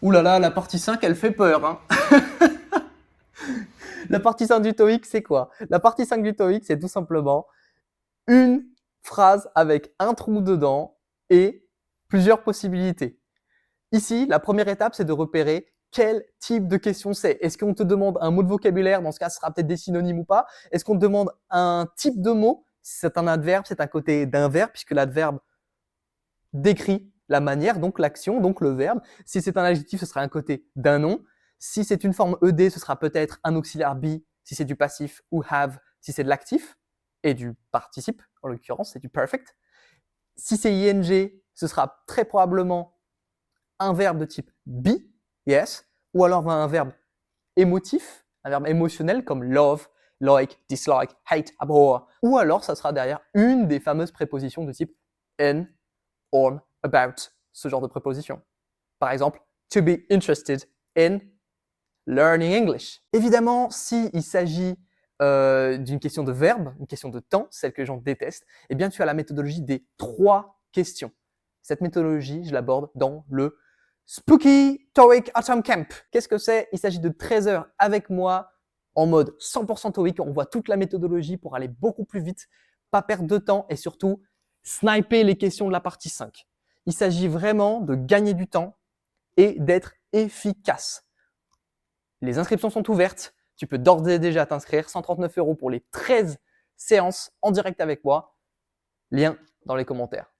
Ouh là là, la partie 5, elle fait peur, hein. La partie 5 du TOEIC, c'est quoi? La partie 5 du TOEIC, c'est tout simplement une phrase avec un trou dedans et plusieurs possibilités. Ici, la première étape, c'est de repérer quel type de question c'est. Est-ce qu'on te demande un mot de vocabulaire? Dans ce cas, ce sera peut-être des synonymes ou pas. Est-ce qu'on te demande un type de mot? Si c'est un adverbe, c'est un côté d'un verbe, puisque l'adverbe décrit la manière, donc l'action, donc le verbe. Si c'est un adjectif, ce sera un côté d'un nom. Si c'est une forme ED, ce sera peut-être un auxiliaire be, si c'est du passif, ou have, si c'est de l'actif, et du participe, en l'occurrence, c'est du perfect. Si c'est ing, ce sera très probablement un verbe de type be, yes, ou alors un verbe émotif, un verbe émotionnel comme love, like, dislike, hate, abhor, ou alors ça sera derrière une des fameuses prépositions de type in, on, about, ce genre de préposition. Par exemple, to be interested in learning English. Évidemment, s'il s'agit d'une question de verbe, une question de temps, celle que les gens détestent, eh bien tu as la méthodologie des 3 questions. Cette méthodologie, je l'aborde dans le Spooky TOEIC Autumn Camp. Qu'est-ce que c'est? Il s'agit de 13 heures avec moi en mode 100% TOEIC. On voit toute la méthodologie pour aller beaucoup plus vite, pas perdre de temps et surtout sniper les questions de la partie 5. Il s'agit vraiment de gagner du temps et d'être efficace. Les inscriptions sont ouvertes. Tu peux d'ores et déjà t'inscrire. 139 € pour les 13 séances en direct avec moi. Lien dans les commentaires.